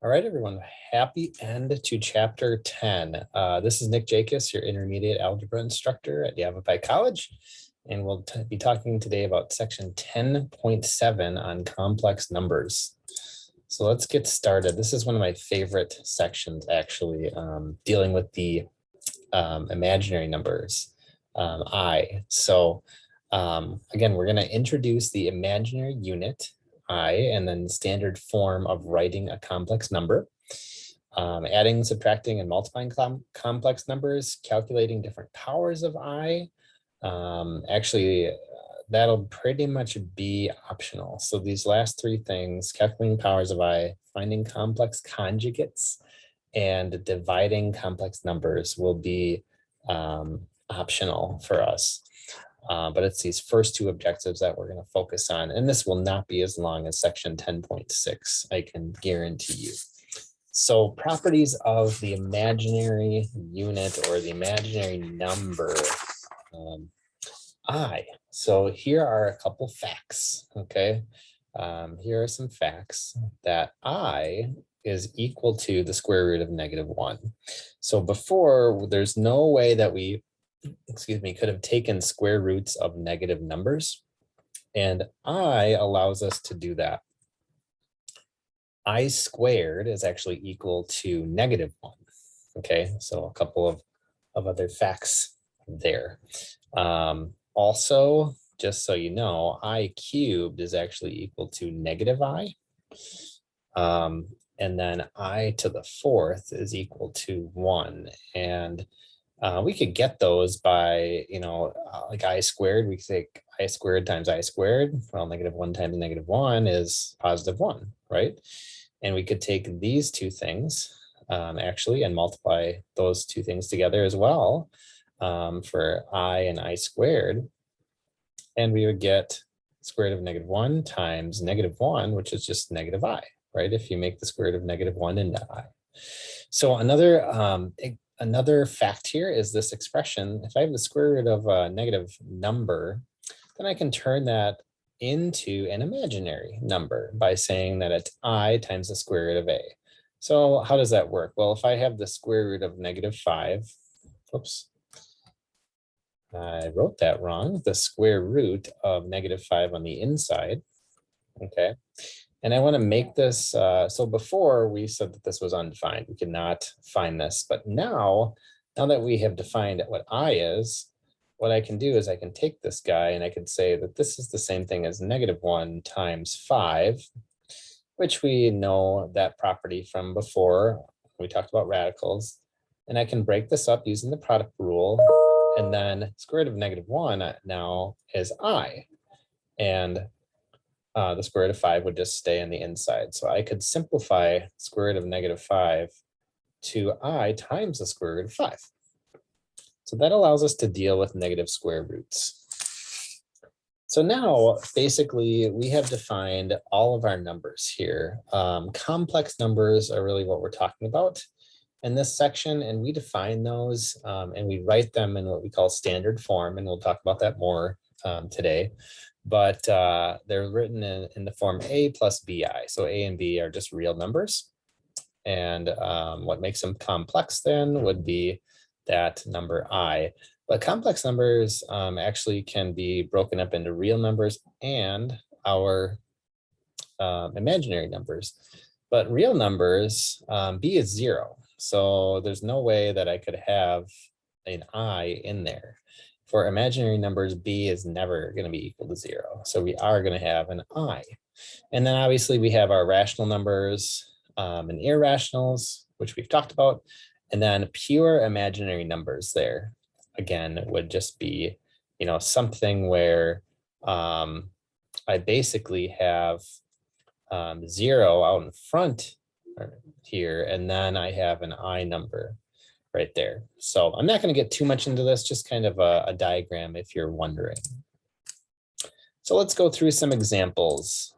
All right, everyone. Happy end to chapter 10. This is Nick Jacobs, your intermediate algebra instructor at Yavapai College. And we'll be talking today about section 10.7 on complex numbers. So let's get started. This is one of my favorite sections, actually, dealing with the imaginary numbers, I. So again, we're going to introduce the imaginary unit, I, and then standard form of writing a complex number, adding, subtracting, and multiplying complex numbers, calculating different powers of I. Actually, that'll pretty much be optional. So these last three things, calculating powers of I, finding complex conjugates, and dividing complex numbers will be optional for us. But it's these first two objectives that we're going to focus on. And this will not be as long as section 10.6, I can guarantee you. So properties of the imaginary unit or the imaginary number, I. So here are a couple facts, okay? Here are some facts that I is equal to the square root of -1. So before, there's no way that we could have taken square roots of negative numbers. And I allows us to do that. I squared is actually equal to -1. Okay, so a couple of other facts there. Also, just so you know, I cubed is actually equal to -I. And then I to the fourth is equal to 1. And we could get those by, like I squared, we could take I squared times I squared. Well, -1 times -1 is +1, right? And we could take these two things actually and multiply those two things together as well for I and I squared. And we would get square root of -1 times -1, which is just -I, right? If you make the square root of -1 into I. So another fact here is this expression. If I have the square root of a negative number, then I can turn that into an imaginary number by saying that it's I times the square root of A. So how does that work? Well, if I have the square root of -5, oops, I wrote that wrong, the square root of -5 on the inside, okay? And I want to make this, so before we said that this was undefined, we could not find this, but now that we have defined what I is, what I can do is I can take this guy and I can say that this is the same thing as -1 times 5, which we know that property from before. We talked about radicals. And I can break this up using the product rule. And then square root of -1 now is I. And the square root of 5 would just stay on the inside. So I could simplify square root of -5 to I times the square root of 5. So that allows us to deal with negative square roots. So now, basically, we have defined all of our numbers here. Complex numbers are really what we're talking about in this section, and we define those and we write them in what we call standard form, and we'll talk about that more today. But they're written in the form A plus BI. So A and B are just real numbers. And what makes them complex then would be that number I. But complex numbers actually can be broken up into real numbers and our imaginary numbers. But real numbers, B is 0. So there's no way that I could have an I in there. For imaginary numbers, B is never going to be equal to 0. So we are going to have an I. And then obviously we have our rational numbers and irrationals, which we've talked about. And then pure imaginary numbers there, again, would just be, something where I basically have 0 out in front here, and then I have an I number right there. So I'm not going to get too much into this, just kind of a diagram if you're wondering. So let's go through some examples.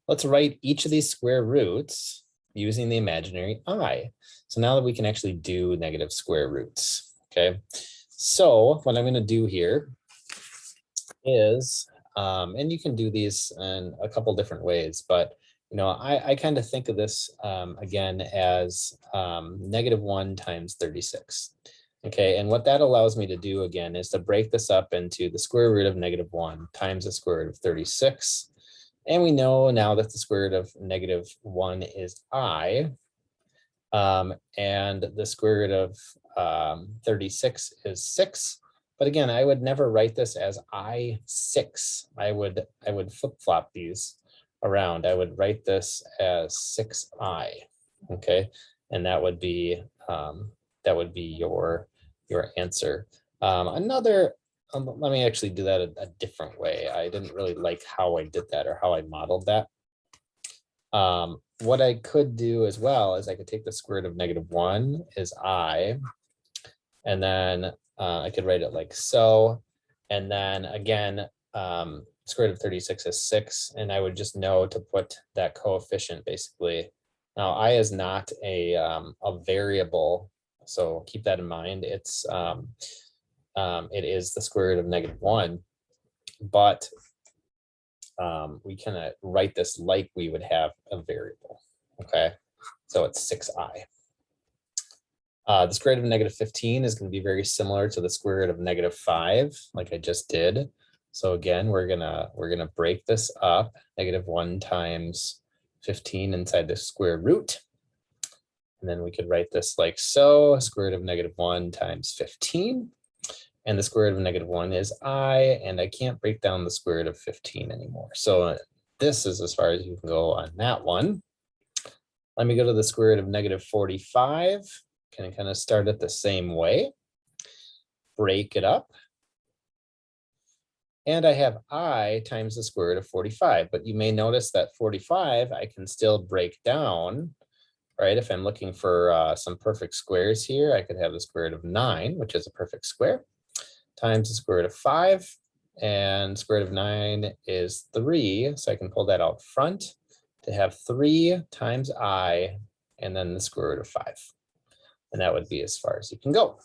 Let's write each of these square roots using the imaginary I. So now that we can actually do negative square roots, okay? So what I'm going to do here is, and you can do these in a couple different ways, but I kind of think of this again as -1 times 36. Okay, and what that allows me to do again is to break this up into the square root of -1 times the square root of 36. And we know now that the square root of -1 is I, and the square root of 36 is 6. But again, I would never write this as I6. I would flip-flop these around. I would write this as 6I. Okay, and that would be your answer. Let me actually do that a different way. I didn't really like how I did that or how I modeled that. What I could do as well is I could take the square root of -1 is I, and then I could write it like so. And then again, square root of 36 is 6, and I would just know to put that coefficient basically. Now, I is not a variable, so keep that in mind. It is the square root of -1, but we can write this like we would have a variable. Okay, so it's 6I. The square root of -15 is going to be very similar to the square root of -5, like I just did. So again, we're gonna break this up, -1 times 15 inside the square root. And then we could write this like so, square root of -1 times 15. And the square root of -1 is I, and I can't break down the square root of 15 anymore. So this is as far as you can go on that one. Let me go to the square root of -45. Can kind of start it the same way. Break it up. And I have I times the square root of 45, but you may notice that 45 I can still break down, right? If I'm looking for some perfect squares here, I could have the square root of 9, which is a perfect square, times the square root of 5, and square root of 9 is 3, so I can pull that out front to have 3 times I, and then the square root of 5. And that would be as far as you can go.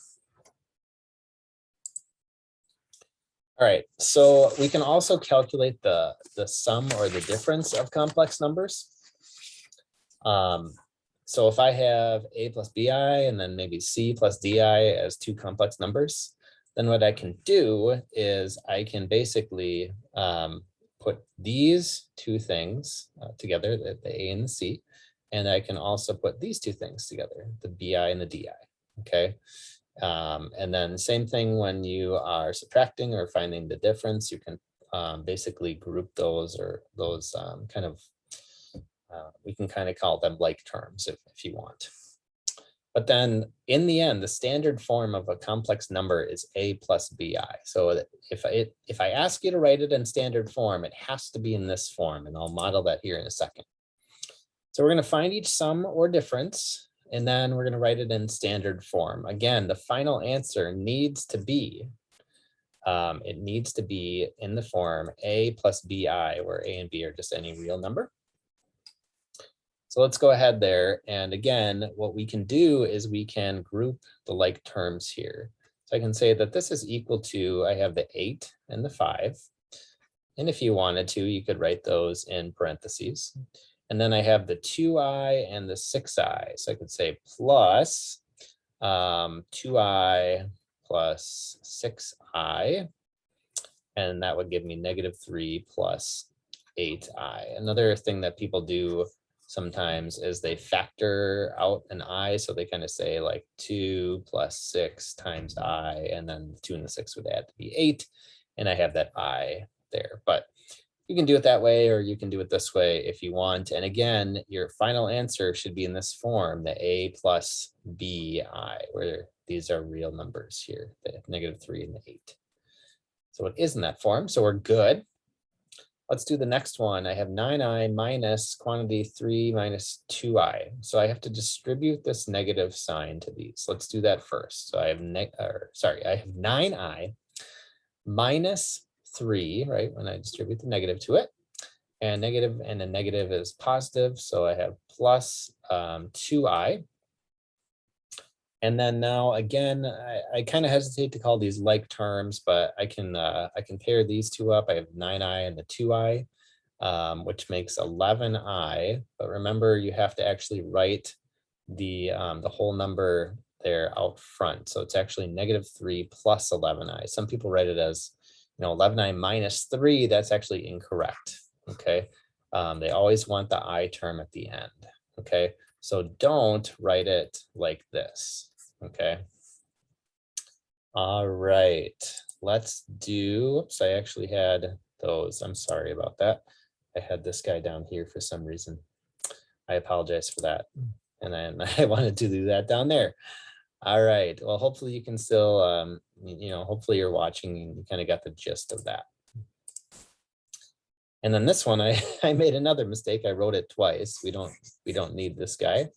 All right, so we can also calculate the sum or the difference of complex numbers. So if I have a plus bi and then maybe c plus di as two complex numbers, then what I can do is I can basically put these two things together, the a and the c, and I can also put these two things together, the bi and the di, okay? And then same thing when you are subtracting or finding the difference, you can basically group those, or those kind of, we can kind of call them like terms if you want. But then in the end, the standard form of a complex number is a plus bi. So if I ask you to write it in standard form, it has to be in this form, and I'll model that here in a second. So we're going to find each sum or difference, and then we're going to write it in standard form. Again, the final answer needs to be, it needs to be in the form a plus bi, where a and b are just any real number. So let's go ahead there. And again, what we can do is we can group the like terms here. So I can say that this is equal to, I have the 8 and the 5. And if you wanted to, you could write those in parentheses. And then I have the 2i and the 6i. So I could say plus 2i plus 6i. And that would give me -3 plus 8i. Another thing that people do sometimes is they factor out an I. So they kind of say like 2 plus 6 times I, and then 2 and the 6 would add to be 8. And I have that I there. But you can do it that way, or you can do it this way if you want. And again, your final answer should be in this form, the a plus bi, where these are real numbers here, the -3 and the 8. So it is in that form, so we're good. Let's do the next one. I have 9i minus quantity 3 minus 2i. So I have to distribute this negative sign to these. Let's do that first. So I have I have 9i minus 3, right, when I distribute the negative to it. And a negative is positive, so I have plus 2i. And then now again, I kind of hesitate to call these like terms, but I can pair these two up. I have 9i and the 2i. which makes 11i. But remember, you have to actually write the whole number there out front. So it's actually -3 plus 11i. Some people write it as, 11i minus 3. That's actually incorrect. Okay. They always want the I term at the end. Okay. So don't write it like this. Okay. All right. Let's do, oops, I actually had those. I'm sorry about that. I had this guy down here for some reason. I apologize for that. And then I wanted to do that down there. All right. Well, hopefully you can still, hopefully you're watching and you kind of got the gist of that. And then this one, I made another mistake. I wrote it twice. We don't need this guy.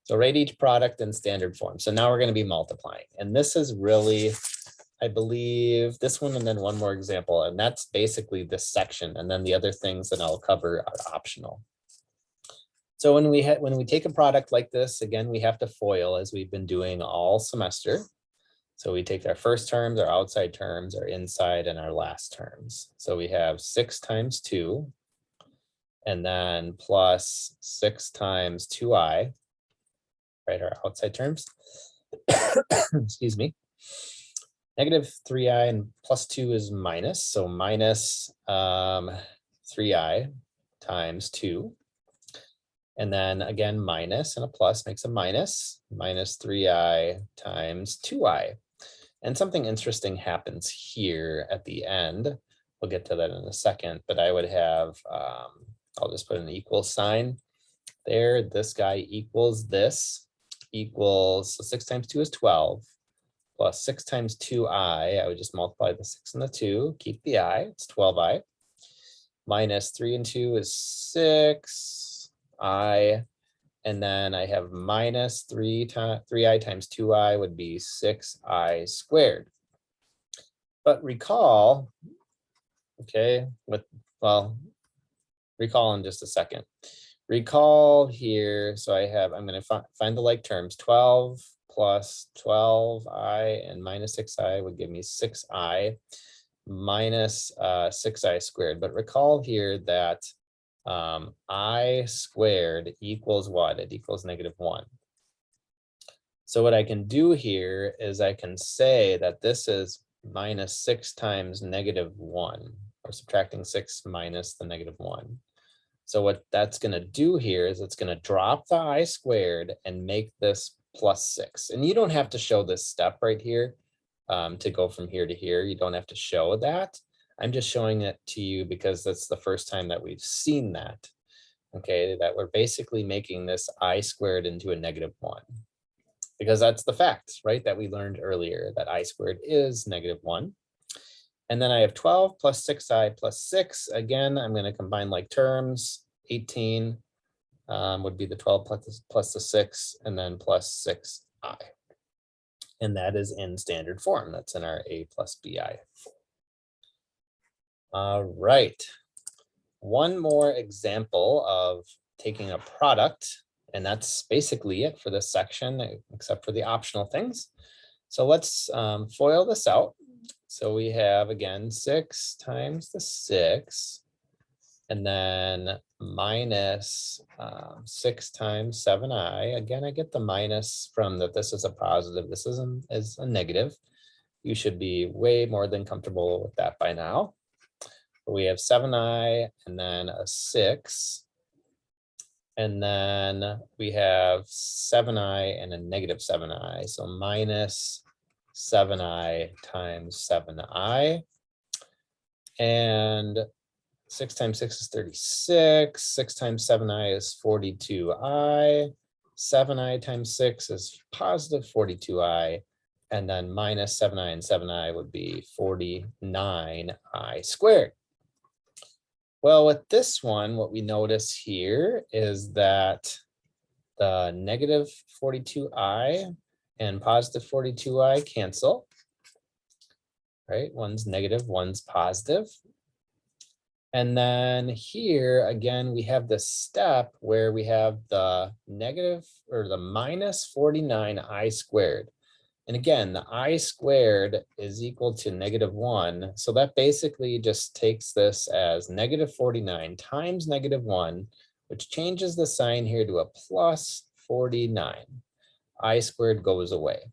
So write each product in standard form. So now we're going to be multiplying. And this is really, I believe, this one and then one more example. And that's basically this section. And then the other things that I'll cover are optional. So when we take a product like this, again, we have to FOIL as we've been doing all semester. So we take our first terms, our outside terms, our inside, and our last terms. So we have 6 times 2, and then plus 6 times 2i, right, our outside terms. Excuse me. -3i and plus 2 is minus, so minus 3i times 2. And then again, minus and a plus makes a minus 3i times 2i. And something interesting happens here at the end. We'll get to that in a second, but I would have, I'll just put an equal sign there. This guy equals this, equals, so 6 times 2 is 12, plus 6 times 2i. I would just multiply the 6 and the 2, keep the I, it's 12i. Minus 3 and 2 is 6i. And then I have minus 3i times 2i would be 6i squared. But recall, okay, recall in just a second. Recall here, so I'm going to find the like terms. 12 plus 12i and minus 6i would give me 6i minus 6i squared. But recall here that I squared equals what? It equals -1. So what I can do here is I can say that this is minus 6 times -1, or subtracting 6 minus the -1. So what that's going to do here is it's going to drop the I squared and make this plus 6. And you don't have to show this step right here to go from here to here. You don't have to show that. I'm just showing it to you because that's the first time that we've seen that, okay, that we're basically making this I squared into a -1, because that's the fact, right, that we learned earlier, that I squared is -1. And then I have 12 plus 6i plus 6. Again, I'm going to combine like terms. 18 would be the 12 plus the 6, and then plus 6i. And that is in standard form. That's in our A plus BI form. All right. One more example of taking a product, and that's basically it for this section, except for the optional things. So let's FOIL this out. So we have, again, 6 times the 6, and then minus 6 times 7i. Again, I get the minus from that this is a positive, this is a negative. You should be way more than comfortable with that by now. We have 7i and then a 6. And then we have 7i and a -7i. So minus 7i times 7i. And 6 times 6 is 36. 6 times 7i is 42i. 7i times 6 is positive 42i. And then minus 7i and 7i would be 49i squared. Well, with this one, what we notice here is that the negative 42i and positive 42i cancel, right? One's negative, one's positive. And then here, again, we have this step where we have the negative or the minus 49i squared. And again, the I squared is equal to -1. So that basically just takes this as -49 times -1, which changes the sign here to a plus 49. I squared goes away.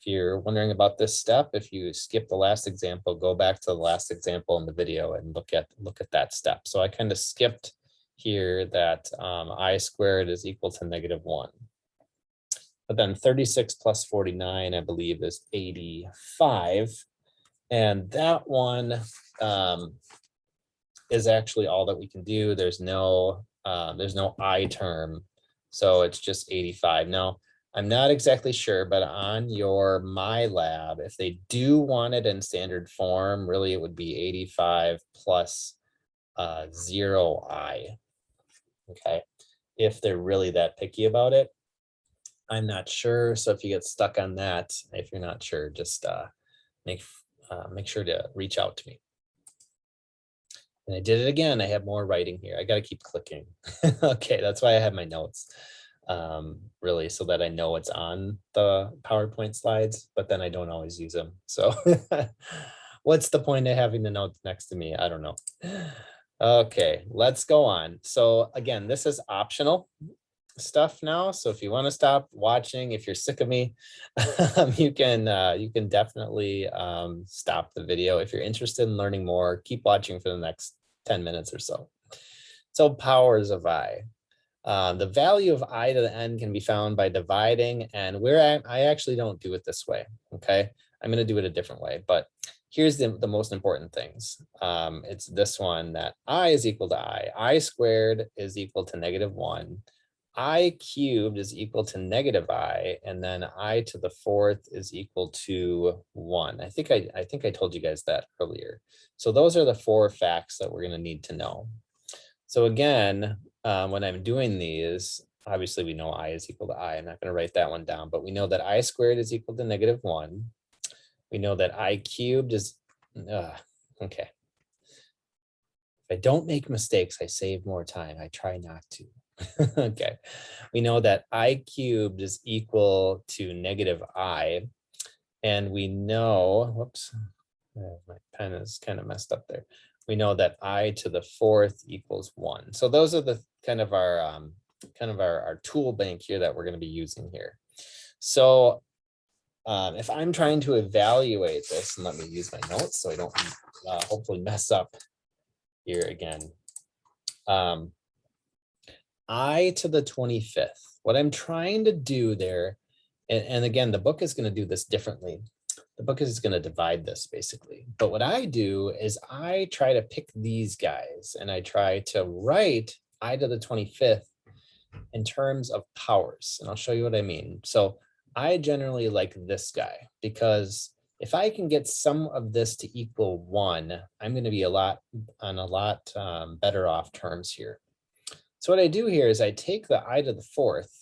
If you're wondering about this step, if you skip the last example, go back to the last example in the video and look at that step. So I kind of skipped here that I squared is equal to -1. But then 36 plus 49, I believe, is 85. And that one is actually all that we can do. There's no I term. So it's just 85. Now, I'm not exactly sure, but on your My Lab, if they do want it in standard form, really it would be 85 plus 0I. Okay, if they're really that picky about it. I'm not sure. So if you get stuck on that, if you're not sure, just make sure to reach out to me. And I did it again. I have more writing here. I got to keep clicking. Okay, that's why I have my notes, really, so that I know what's on the PowerPoint slides, but then I don't always use them. So what's the point of having the notes next to me? I don't know. Okay, let's go on. So again, this is optional stuff now. So if you want to stop watching, if you're sick of me, you can definitely stop the video. If you're interested in learning more, keep watching for the next 10 minutes or so. So powers of I. The value of I to the n can be found by dividing, and I actually don't do it this way. Okay, I'm going to do it a different way, but here's the most important things. It's this one, that I is equal to I squared is equal to -1. I cubed is equal to -I, and then I to the 4th is equal to 1. I think I told you guys that earlier. So those are the 4 facts that we're going to need to know. So again, when I'm doing these, obviously we know I is equal to I. I'm not going to write that one down, but we know that I squared is equal to -1. We know that I cubed is okay. If I don't make mistakes, I save more time. I try not to. Okay, we know that I cubed is equal to -I, and we know, whoops, my pen is kind of messed up there. We know that I to the 4th equals 1. So those are the kind of our tool bank here that we're going to be using here. So if I'm trying to evaluate this, and let me use my notes so I don't hopefully mess up here again. I to the 25th. What I'm trying to do there, and again, the book is going to do this differently. The book is going to divide this basically. But what I do is I try to pick these guys and I try to write I to the 25th in terms of powers. And I'll show you what I mean. So I generally like this guy because if I can get some of this to equal 1, I'm going to be on a lot better off terms here. So what I do here is I take the I to the 4th.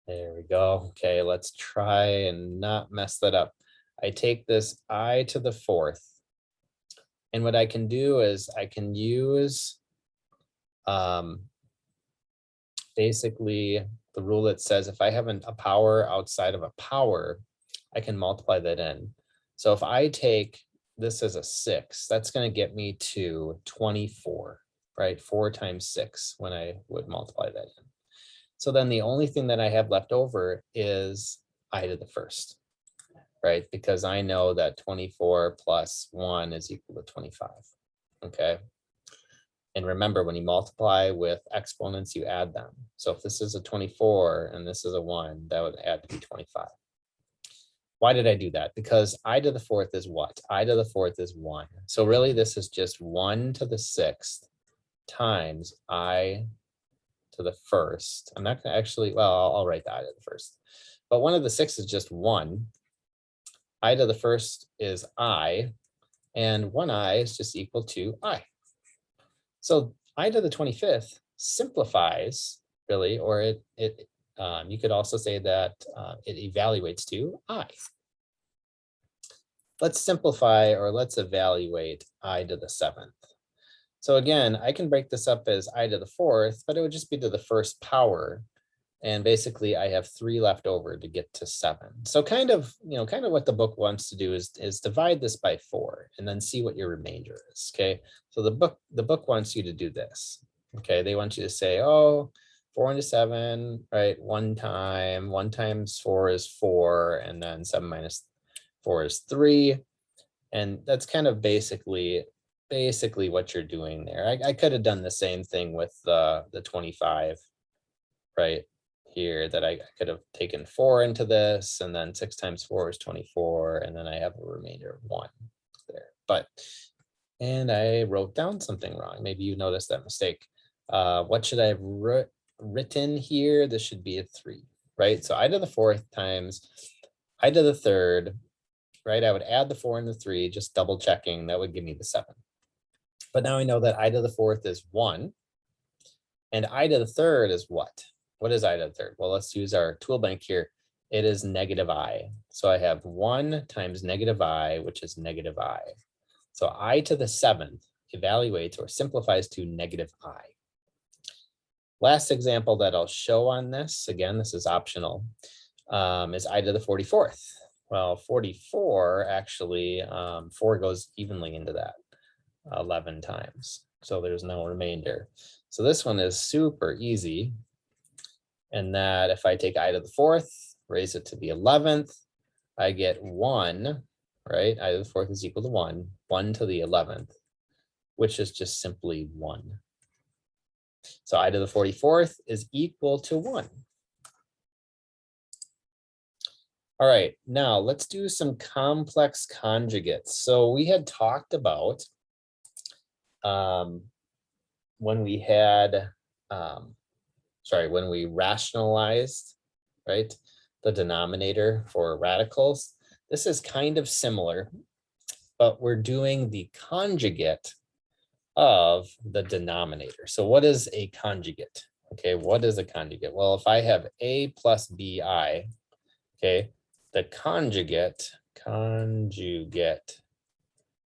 There we go. Okay, let's try and not mess that up. I take this I to the 4th. And what I can do is I can use basically the rule that says if I have a power outside of a power, I can multiply that in. So if I take this as a 6, that's going to get me to 24, right? 4 times 6 when I would multiply that in. So then the only thing that I have left over is I to the 1st, right? Because I know that 24 plus 1 is equal to 25, okay? And remember, when you multiply with exponents, you add them. So if this is a 24 and this is a 1, that would add to be 25. Why did I do that? Because I to the 4th is what? I to the 4th is 1. So really, this is just 1 to the 6th times I to the 1st. I'm not going to actually, well, I'll write the I to the 1st. But 1 to the 6th is just 1. I to the 1st is I. And 1I is just equal to I. So I to the 25th simplifies, really, or you could also say that it evaluates to I. Let's simplify, or let's evaluate I to the 7th. So again, I can break this up as I to the 4th, but it would just be to the 1st power. And basically I have 3 left over to get to 7. So kind of what the book wants to do is divide this by 4 and then see what your remainder is. Okay. So the book wants you to do this. Okay. They want you to say, oh, 4 into 7, right? 1 times 4 is 4, and then 7 minus 4 is 3. And that's kind of basically what you're doing there. I could have done the same thing with the 25, right here, that I could have taken 4 into this, and then 6 times 4 is 24, and then I have a remainder of 1 there. And I wrote down something wrong. Maybe you noticed that mistake. What should I have written here? This should be a 3, right? So I to the 4th times I to the 3rd, right? I would add the 4 and the 3, just double checking. That would give me the 7. But now I know that I to the 4th is 1, and I to the 3rd is what? What is I to the 3rd? Well, let's use our tool bank here. It is negative I. So I have 1 times negative I, which is negative I. So I to the 7th evaluates or simplifies to negative I. Last example that I'll show on this, again, this is optional, is I to the 44th. Well, 44, actually, 4 goes evenly into that 11 times. So there's no remainder. So this one is super easy. And that if I take I to the 4th, raise it to the 11th, I get 1, right? I to the 4th is equal to 1, 1 to the 11th, which is just simply 1. So I to the 44th is equal to 1. All right, now let's do some complex conjugates. So we had talked about when we had, when we rationalized, right, the denominator for radicals. This is kind of similar, but we're doing the conjugate of the denominator. So what is a conjugate? Okay, what is a conjugate? Well, if I have a plus bi, okay, the conjugate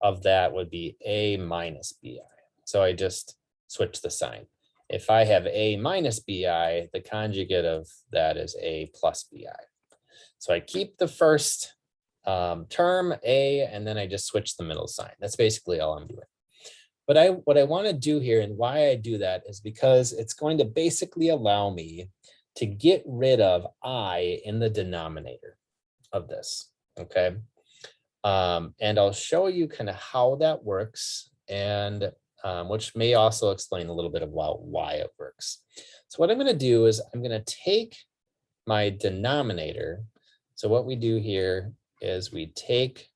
of that would be a minus bi. So I just switch the sign. If I have a minus bi, the conjugate of that is a plus bi. So I keep the first term a, and then I just switch the middle sign. That's basically all I'm doing. But what I want to do here, and why I do that, is because it's going to basically allow me to get rid of I in the denominator of this, okay? And I'll show you kind of how that works, and which may also explain a little bit about why it works. So what I'm going to do is I'm going to take my denominator. So what we do here is we take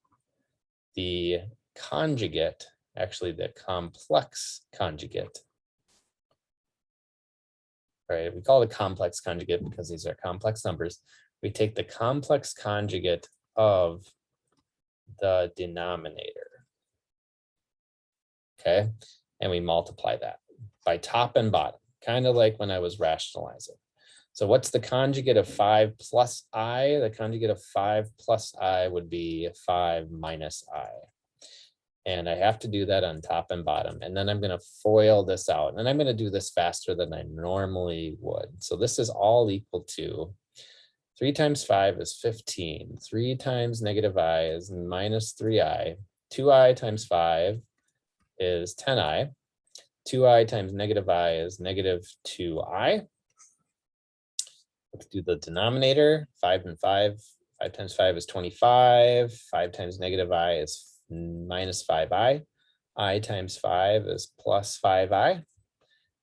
the conjugate, actually the complex conjugate, right? We call it a complex conjugate because these are complex numbers. We take the complex conjugate of the denominator, okay? And we multiply that by top and bottom, kind of like when I was rationalizing. So what's the conjugate of 5 plus I? The conjugate of 5 plus I would be 5 minus I. And I have to do that on top and bottom. And then I'm going to FOIL this out. And I'm going to do this faster than I normally would. So this is all equal to 3 times 5 is 15. 3 times negative I is minus 3i. 2i times 5 is 10i. 2i times negative I is negative 2i. Let's do the denominator. 5 and 5. 5 times 5 is 25. 5 times negative I is minus 5i. I times 5 is plus 5i.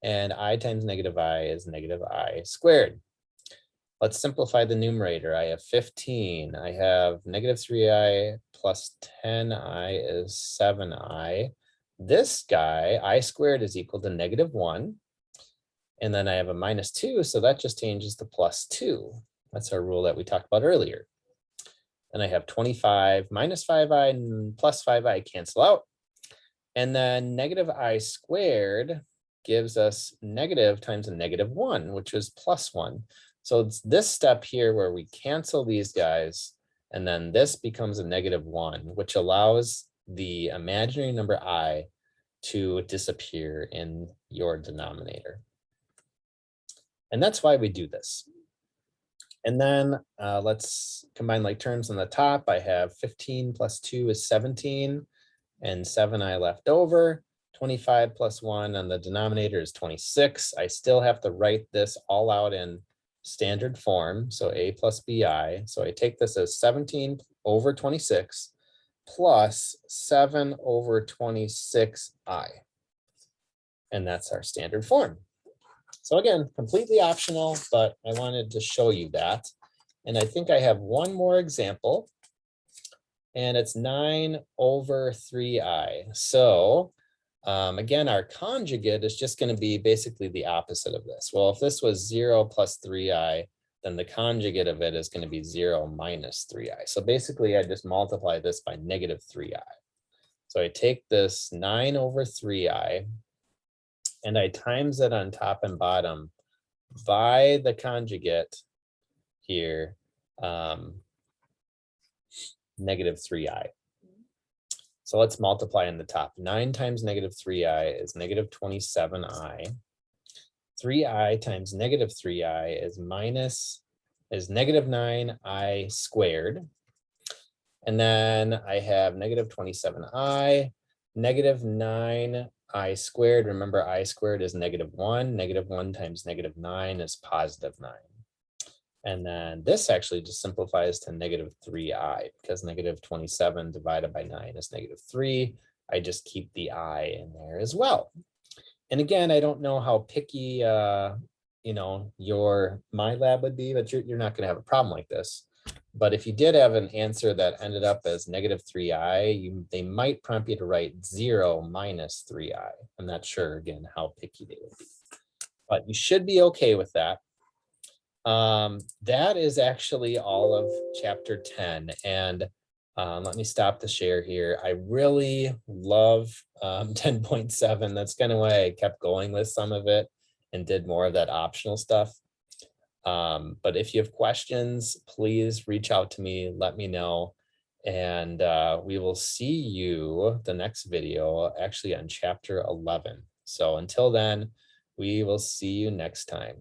And I times negative I is negative I squared. Let's simplify the numerator. I have 15. I have negative 3i plus 10i is 7i. This guy, I squared, is equal to negative 1. And then I have a minus 2, so that just changes to plus 2. That's our rule that we talked about earlier. And I have 25 minus 5i and plus 5i cancel out. And then negative I squared gives us negative times a negative 1, which is plus 1. So it's this step here where we cancel these guys, and then this becomes a negative 1, which allows the imaginary number I to disappear in your denominator. And that's why we do this. And then let's combine like terms on the top. I have 15 plus 2 is 17, and 7 I left over. 25 plus 1 on the denominator is 26. I still have to write this all out in standard form, so a plus bi. So I take this as 17 over 26 plus 7 over 26i. And that's our standard form. So again, completely optional, but I wanted to show you that. And I think I have one more example, and it's 9 over 3i. So again, our conjugate is just going to be basically the opposite of this. Well, if this was 0 plus 3i, then the conjugate of it is going to be 0 minus 3i. So basically, I just multiply this by negative 3i. So I take this 9 over 3i, and I times it on top and bottom by the conjugate here, negative 3i. So let's multiply in the top. 9 times negative 3i is negative 27i. 3i times negative 3i is negative 9i squared. And then I have negative 27i, negative 9i squared. Remember, I squared is negative 1. Negative 1 times negative 9 is positive 9. And then this actually just simplifies to negative 3i, because negative 27 divided by 9 is negative 3. I just keep the I in there as well. And again, I don't know how picky my lab would be, but you're not going to have a problem like this. But if you did have an answer that ended up as negative 3i, they might prompt you to write 0 minus 3i. I'm not sure, again, how picky they would be. But you should be okay with that. That is actually all of chapter 10. And let me stop the share here. I really love 10.7. That's kind of why I kept going with some of it and did more of that optional stuff. But if you have questions, please reach out to me, let me know. And we will see you the next video, actually on chapter 11. So until then, we will see you next time.